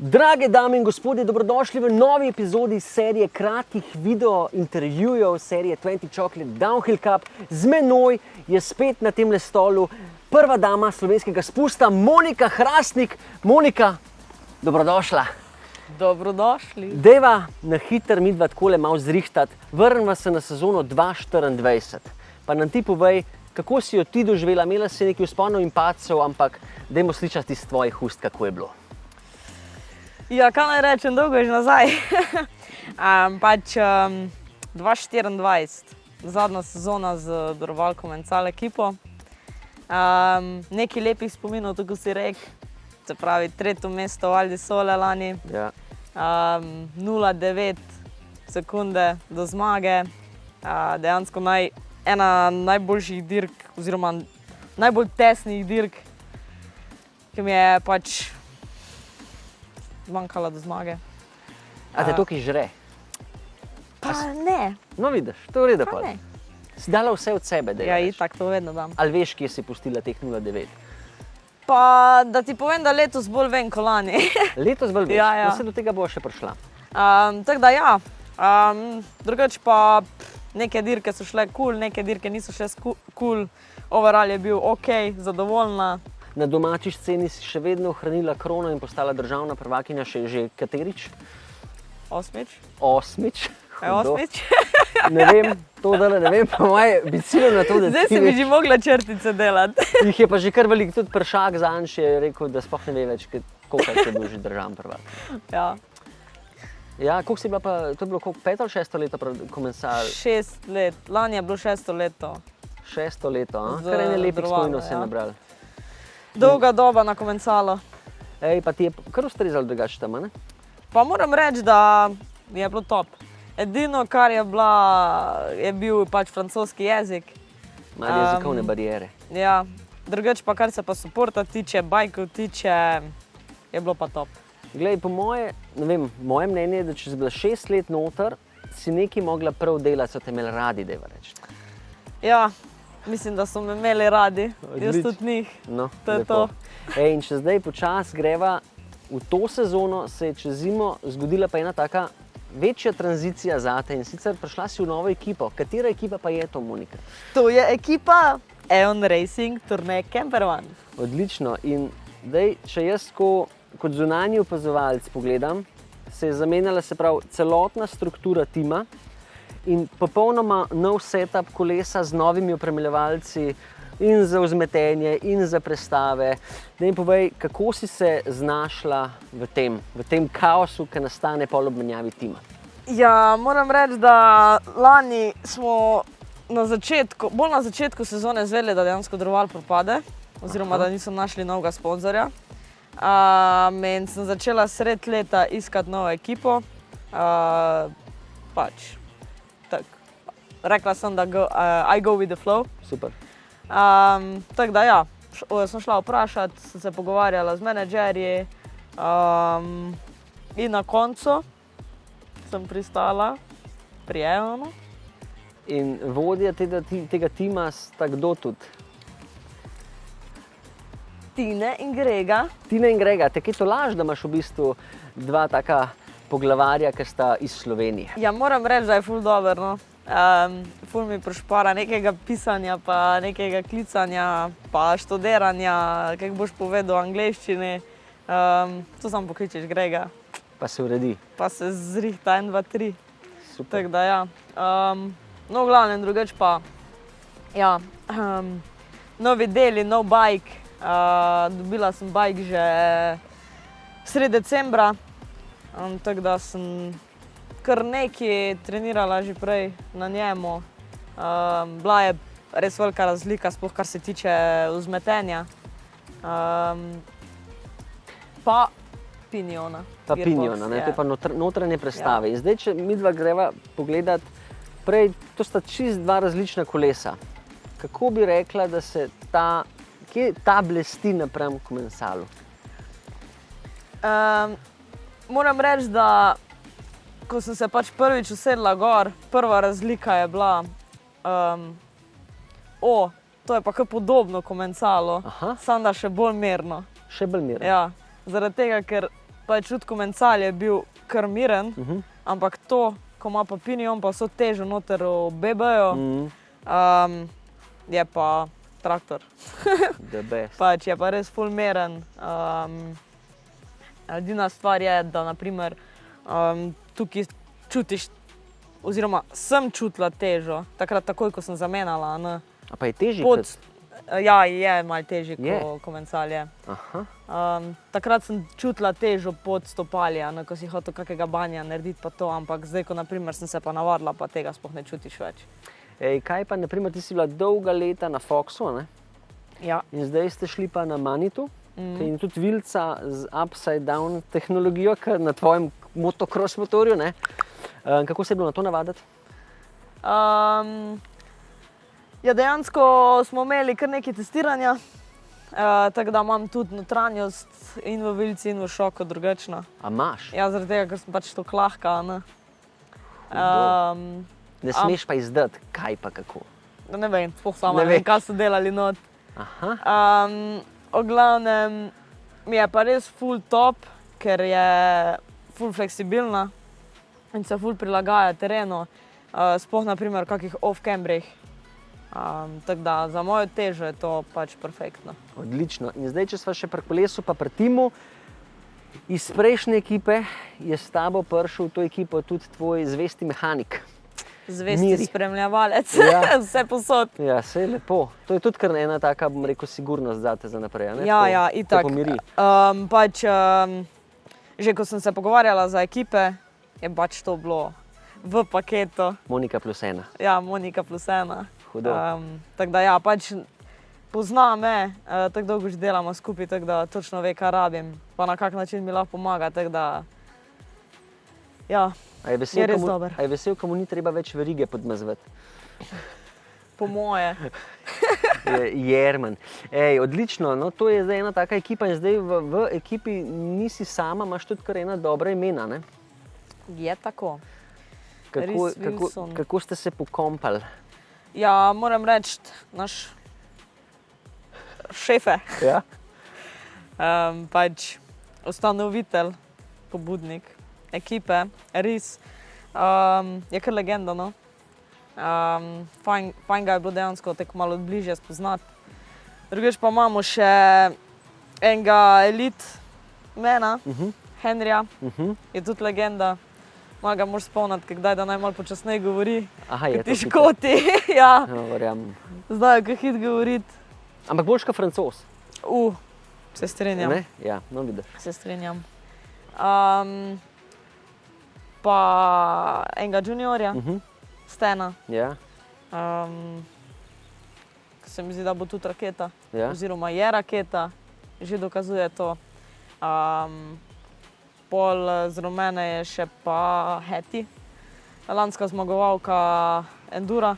Drage dame in gospodje, dobrodošli v novi epizodi serije kratkih video intervjujev serije 20 Chocolate Downhill Cup. Z menoj je spet na tem stolu prva dama slovenskega spusta, Monika Hrastnik. Monika, dobrodošla. Dobrodošli. Deva na hiter midva takole malo zrihtati. Vrnva se na sezono 2024. Pa nam ti povej, kako si jo ti doživela, imela si nekaj vzponov in padcev, ampak dajmo slišati iz tvojih ust, kako je bilo. Ja, kaj naj rečem, dolgo je že nazaj. 2024, zadnja sezona z Dorovalko Mencal ekipo. Nekaj lepih spominov, tako si rekel, se pravi, tretje mesto v Val di Sole lani. Ja. 0,9 sekunde do zmage. Dejansko ena najboljših dirk, oziroma najbolj tesnih dirk, ki mi je pač zmanjkala do zmage. A te tukaj žre? Pa ne. No vidiš, to je v redu. Pa ne. Si dala vse od sebe, da je. Ja, itak, to vedno dam. Ali veš, kje si pustila teh 0,9? Pa da ti povem, da letos bolj vem kot lani. Letos bolj veš? Ja, ja. No, se do tega bo še prišla. Tako da ja, drugače pa neke dirke so šle cool, neke dirke niso šle cool. Overall je bil ok, zadovoljna. Na domači sceni si še vedno ohranila krono in postala državna prvakinja že katerič? Osmič. Osmič. Osmič. Ne vem, to dale ne vem, pa moje bi ciljo na to, da Zdaj si bi že mogla črtice delati. Jih je pa že kar veliko, tudi Pršak zanj je rekel, da sploh ne ve več, koliko je bil že državni prvak. Ja. Ja, koliko si bila pa, to je bilo koliko, 5 ali 6 leto komensar? 6 let, lani je bilo 6 leto. 6 leto, kar ene lepih spominov se je nabral. Dolga doba na Komencalu. Ej, pa ti je kar ustrezalo drugače tam, ne? Pa moram reči, da je bilo top. Edino, kar je bil pač francoski jezik. Malo jezikovne bariere. Ja, drugače pa kar se pa supporta tiče, bajkov tiče, je bilo pa top. Glej, po moje mnenje je, da če si bila 6 let noter, si nekaj mogla prav delati, so te imeli radi, dajva reči. Ja, mislim, da so me imeli radi, jaz tudi njih. No, to je lepo. to. Ej, in če zdaj počasi greva v to sezono, se je čez zimo zgodila pa ena taka večja tranzicija zate in sicer prišla si v novo ekipo. Katera ekipa pa je to, Monika? To je ekipa Eon Racing Tournée Camper One. Odlično. In zdaj, če jaz kot zunanji opazovalec pogledam, se je zamenjala, se pravi, celotna struktura tima in popolnoma nov setup kolesa z novimi opremljevalci in za vzmetenje in za prestave. Da mi povej, kako si se znašla v tem kaosu, ki nastane po obmenjavi tima? Ja, moram reči, da lani smo bolj na začetku sezone izvedeli, da dejansko Doroval propade, oziroma da niso našli novega sponzorja. In sem začela sred leta iskati novo ekipo. Pač, tako. Rekla sem, da I go with the flow. Super. Tako da ja, sem šla vprašati, sem se pogovarjala z menedžerji in na koncu sem pristala pri Eonu. In vodja tega tima sta kdo tudi? Tine in Grega. Tine in Grega, te kaj to laž, da imaš v bistvu dva taka poglavarja, ki sta iz Slovenije? Ja, moram reči, da je ful dober, no. Ful mi prišpara nekega pisanja, pa nekega klicanja, pa študiranja, kako boš povedal v angleščini. To samo pokličeš Grega. Pa se uredi. Pa se zrihta 1, 2, 3. Super. Tako da ja. No, glavnem drugače pa, ja, novi deli, nov bike. Dobila sem bike že sredi decembra, tako da sem kar nekaj trenirala že prej na njemu. Bila je res velika razlika, sploh kar se tiče vzmetenja. Pa Piniona. Pa Piniona, to je pa notranje prestave. Ja. In zdaj, če midva greva pogledat, prej, to sta čist dva različna kolesa. Kako bi rekla, da se kje ta blesti napram Komencalu? Moram reči, da ko sem se pač prvič usedla gor, prva razlika je bila, to je pa kar podobno Komencalu, samo da še bolj mirno. Še bolj mirno? Ja, zaradi tega, ker pač tudi komencal je bil kar miren, ampak to, ko ima pa pinion, pa so težo noter bebajo, je pa traktor. The best. Pač je pa res ful miren. Edina stvar je, da naprimer tukaj čutiš, oziroma sem čutila težo, takrat takoj, ko sem zamenjala. Ne. A pa je težji Pod, kot... ja, je malo težji Je? komencal. Je. Aha. Takrat sem čutila težo pod stopalja, ko si hotel kakega banja narediti pa to, ampak zdaj, ko naprimer sem se pa navadila, pa tega sploh ne čutiš več. Ej, kaj pa, naprimer, ti si bila dolga leta na Foxu, ne? Ja. In zdaj ste šli pa na Manitu, ki je tudi vilca z upside down tehnologijo, kar na tvojem motocross motorju, ne? Kako se je bilo na to navaditi? Ja, dejansko smo imeli kar nekaj testiranja, tako da imam tudi notranjost in v vilci in v šoku drugačna. A imaš? Ja, zaradi tega, ker sem pač to lahka, ne. Ne smeš pa izdati, kaj pa kako. Ne vem, sploh sama Ne ne vem, veš. kaj so delali not. Aha. V glavnem mi je pa res ful top, ker je ful fleksibilna in se ful prilagaja terenu, sploh naprimer v kakih off-cambrih. Tako da za mojo težo je to pač perfektno. Odlično. In zdaj, če sva še pri kolesu pa pri timu, iz prejšnje ekipe je s tabo prišel v to ekipo tudi tvoj zvesti mehanik. Zvesti Miri. spremljevalec, Ja. vse posod. Ja, saj je lepo. To je tudi kar ena taka, bom rekel, sigurnost zate za naprej, a ne? Ja, Tako- ja, itak. Tako pomiri. Pač, že ko sem se pogovarjala za ekipe, je pač to bilo v paketu. Monika plus ena. Ja, Monika plus ena. Hudo. Tako da ja, pač pozna me, tako dolgo že delamo skupaj, tako da točno ve, kaj rabim, pa na kak način mi lahko pomaga, tako da ja, A je vesel, je res ko mu- dober. A je vesel, ko mu ni treba več verige podmazvati? po moje. Jerman. Ej, odlično, no to je zdaj ena taka ekipa in zdaj v ekipi nisi sama, imaš tudi kar ena dobra imena, ne? Je tako. Kako, Reese Wilson. kako ste se pokompali? Ja, moram reči, naš šefe, Ja? pač ustanovitelj, pobudnik ekipe, Reese, je kar legenda, no. Fajn ga je bilo dejansko tako malo bližje spoznati. Drugič pa imamo še enega elitmena, Henryja, je tudi legenda. Malo ga moraš spomniti, kdaj da naj malo počasneje govori, Aha, je ker ti to sicer. škoti. Ja, Ja, verjamem. znajo kaj hit govoriti. Ampak boljš kot Francoz, Se strinjam. ne? Ja, no vidiš. Se strinjam. Pa enega juniorja, Stena, Ja, se mi zdi, da bo tudi raketa, ja. oziroma je raketa, že dokazuje to. Pol z rumene je še pa Heti, lanska zmagovalka Endura.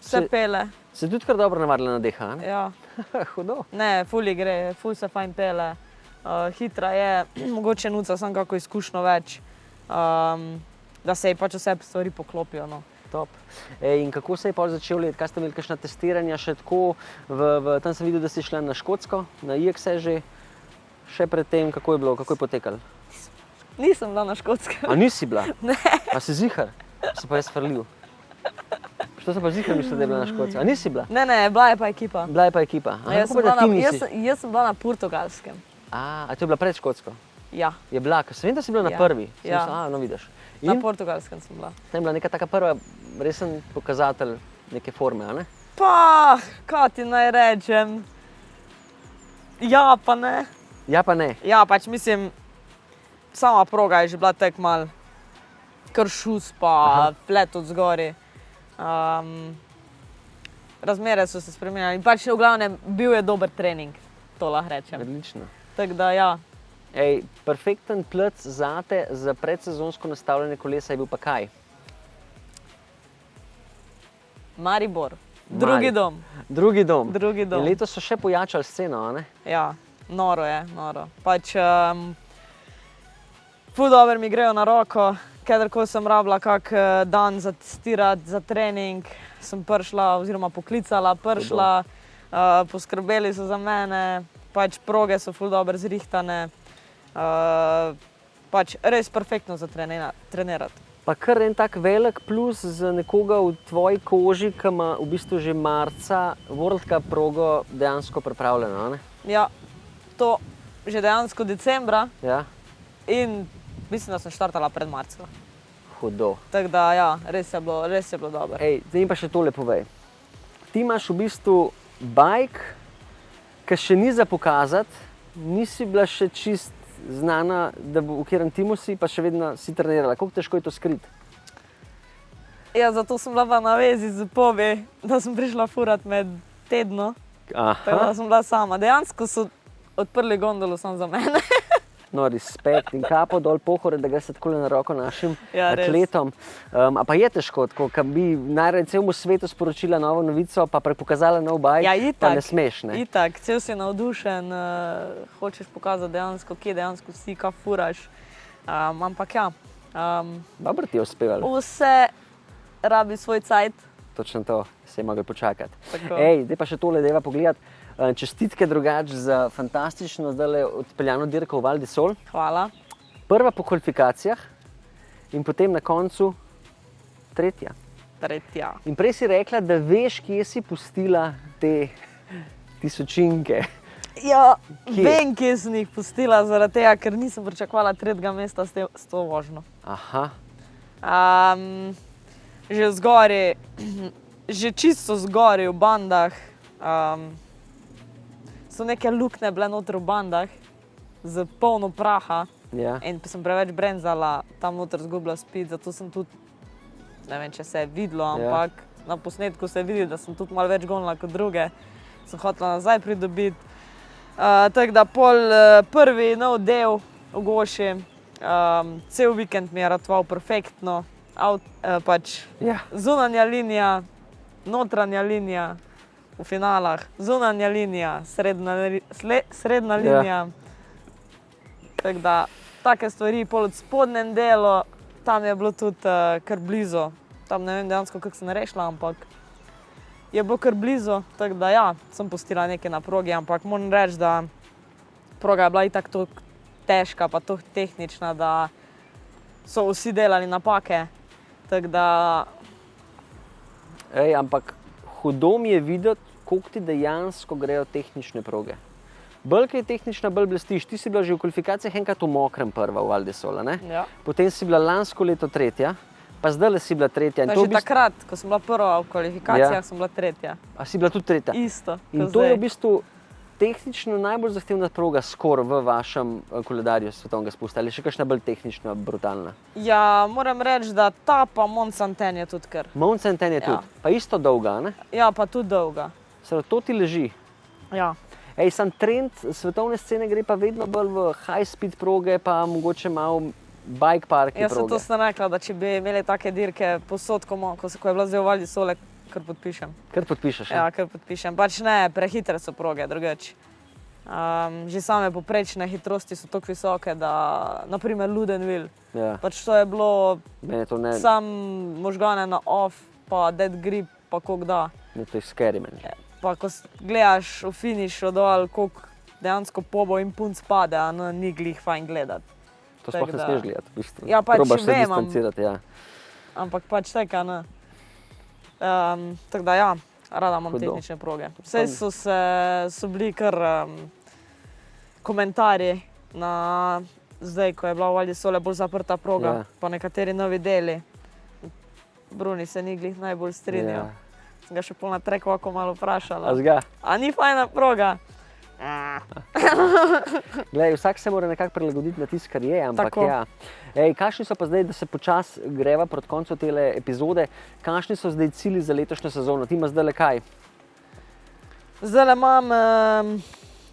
Vse Se- pele, Se tudi kar dobro navadila na deha, ne? ja. Hudo. Ne, ful ji gre, ful se fajn pele. Hitra je, mogoče nuca samo kako izkušnjo več, da se ji pač vse stvari poklopijo. No. Top. Ej, in kako se je pol začel let? Kaj ste imeli kakšna testiranja še tako? Tam sem videl, da si šla na Škotsko, na IXE že. Še predtem, kako je bilo, kako je potekalo? Nisem bila na Škotskem. A nisi bila? Ne. A si zihar? Se pa jaz frlil. Što se pa zihar mislil, da je bila na Škotskem? A nisi bila? Ne, bila je pa ekipa. Bila je pa ekipa. Aha, Jaz kako sem, pa, da bila ti na, nisi? jaz sem bila na Portugalskem. A to je bila pred Škotsko? Ja, Je bila, ker sem vem, da si bila na Ja. prvi. Sem Ja. mislil, no vidiš. na In Portugalskem sem bila. tam je bila neka taka prva resen pokazatelj neke forme, a ne? Pa, kaj ti naj rečem? Ja, pa ne. Ja pa ne. Ja, pač mislim, sama proga je že bila tek mal kršus, pa flet od zgori. Razmere so se spremenjale in pač v glavnem bil je dober trening, to lahko rečem. Odlično. Tako da ja, Ej, perfekten plec zate za predsezonsko nastavljanje kolesa je bil pa kaj? Maribor, drugi dom. Drugi dom. Drugi dom. In letos so še pojačali sceno, a ne? Ja, noro je, noro. Pač, ful dobro mi grejo na roko, kadarkoli sem rabila kak dan za testirati, za trening, sem prišla oziroma poklicala, prišla, poskrbeli so za mene, pač proge so ful dobro zrihtane, pač res perfektno za trenirati. Pa kar en tak velik plus za nekoga v tvoji koži, ki ima v bistvu že marca World Cup progo dejansko pripravljeno, ne? Ja, to že dejansko decembra Ja, in mislim, da sem štartala pred marcem. hudo. Tako da, ja, res je bilo dobro. Ej, zdaj mi pa še tole povej. Ti imaš v bistvu bike, ki še ni za pokazati, nisi bila še čist znana, da v katerem timu si, pa še vedno si trenirala. Kako težko je to skriti? Ja, zato sem bila pa na vezi z Pobi, da sem prišla furat med tedno, tako da Aha, sem bila sama. Dejansko so odprli gondolo samo za mene. no, respekt in kapo dol pohore, da greš tako na roko našim Ja, res. atletom. A pa je težko, tako, ko bi najraje celemu svetu sporočila novo novico, pa pokazala nov bike, Ja, pa itak. ne smeš, ne? Itak, cel si navdušen, hočeš pokazati dejansko, kje dejansko si, kaj furaš. Ampak ja, Dobro ti je uspevalo. vse rabi svoj cajt. Točno to, se je mogel počakati. Tako. Ej, zdaj pa še tole, dajva pogledati. Čestitke drugač za fantastično zdajle odpeljano dirko v Val di Sol. Hvala. Prva po kvalifikacijah in potem na koncu tretja. Tretja. In prej si rekla, da veš, kje si pustila te tisočinke. Ja, Kje? vem, kje sem jih pustila, zaradi tega, ker nisem pričakovala tretjega mesta s to vožnjo. Aha, Že zgori, že čisto zgori v bandah, so neke luknje bile noter v bandah, z polno praha ja. in sem preveč brenzala, tam noter zgubila speed, zato sem tudi, ne vem, če se je videlo, ampak na posnetku se vidi, da sem tudi malo več gonila kot druge, sem hotela nazaj pridobiti. Tako da prvi nov del v Goši, cel vikend mi je ratoval perfektno, pač Ja. zunanja linija, notranja linija v finalah, zunanja linija, srednja linija. Tako da, take stvari, pol od spodnjem delu, tam je bilo tudi kar blizu. Tam ne vem dejansko, kako sem rešila, ampak je bilo kar blizu. Tako da ja, sem pustila nekaj na progi, ampak moram reči, da proga je bila itak toliko težka, pa toliko tehnična, da so vsi delali napake. Tako da, Ej, ampak hudo mi je videti, koliko ti dejansko grejo tehnične proge. Bolj, ki je tehnična, bolj blestiš. Ti si bila že v kvalifikacijah enkrat v mokrem prva v Val di Sola, ne? ja. Potem si bila lansko leto tretja, pa zdaj si bila tretja. In Pa to že v bistvu, takrat, ko sem bila prva v kvalifikacijah, Ja. sem bila tretja. a si bila tudi tretja. Isto. In kot to je zdaj. v bistvu tehnično najbolj zahtevna proga skoraj v vašem koledarju svetovnega spusta. Ali še kakšna bolj tehnična, brutalna? Ja, moram reči, da ta pa Mont-Saint-Anne je tudi kar. Mount Saint-Anne je Ja. tudi, pa isto dolga, ne? Ja, pa tudi dolga. Seveda, to ti leži. Ja. Ej, sam trend svetovne scene gre pa vedno bolj v high-speed proge, pa mogoče malo bike parki Jaz sem proge. to sem rekla, da če bi imeli take dirke posod, ko je bila zdaj v Val di Sole, kar podpišem. Kar podpišeš, Ja, kar podpišem. Pač ne, prehitre so proge, drugače. Že same poprečne hitrosti so tako visoke, da naprimer Ludenwil, Ja, pač to je bilo meni to ne, sam možgane na off, pa dead grip, pa koliko da. ne to je scary meni. Pa ko gledaš v finišu dol, koliko dejansko pobo in punc pade, a no, ni glih fajn gledati. To sploh Tako ne da- smeš gledati, v bistvu. Ja, pač Probaš se vem, distancirati, ja. Ampak pač tako, ne. Tako da ja, rada imam Hudo. tehnične proge. Vse so bili kar komentarji na zdaj, ko je bila v Val di Sole bolj zaprta proga, Ja. pa nekateri novi deli. Bruni se ni glih najbolj strinjal. Ja. Sem ga še pol na trekvaku malo vprašala. A zga? A ni fajna proga? Glej, vsak se mora nekako prilagoditi na tisto, kar je, ampak Tako. ja. Ej, kakšni so pa zdaj, da se počasi greva proti koncu tele epizode, kakšni so zdaj cilji za letošnjo sezono? Ti imaš zdaj le kaj? Zdaj imam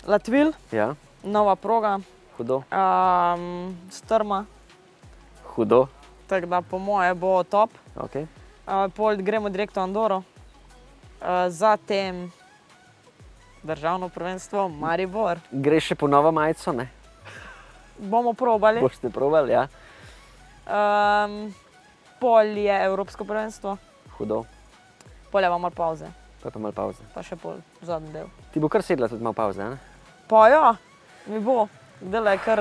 Latvil, Ja, nova proga, hudo, strma, hudo, tako da po moje bo top. ok. Pol gremo direkt v Andoro, zatem državno prvenstvo Maribor. Greš še po novo majico, ne? Bomo probali. Boste probali, ja? Pol je Evropsko prvenstvo, Hudo, pol je pa malo pauze, pa je pa malo pauze. pa še pol zadnji del. Ti bo kar sedla tudi malo pauze, ne? Pa ja, mi bo. Dela je kar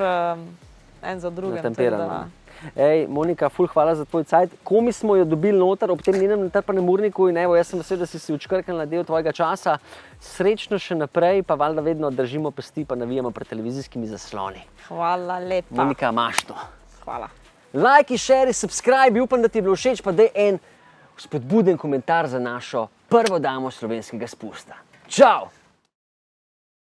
en za drugim. Natemperano. Ej, Monika, ful hvala za tvoj cajt. Komi smo jo dobili noter ob tem njenem natrpanem urniku in evo, jaz sem vesel, da si odškrknila del tvojega časa. Srečno še naprej, pa valjda vedno držimo pesti, pa navijamo pred televizijskimi zasloni. Hvala lepa. Monika, imaš to. Hvala. Lajki, šeri, subscribe, upam, da ti je bilo všeč, pa daj en spodbuden komentar za našo prvo damo slovenskega spusta. Čau!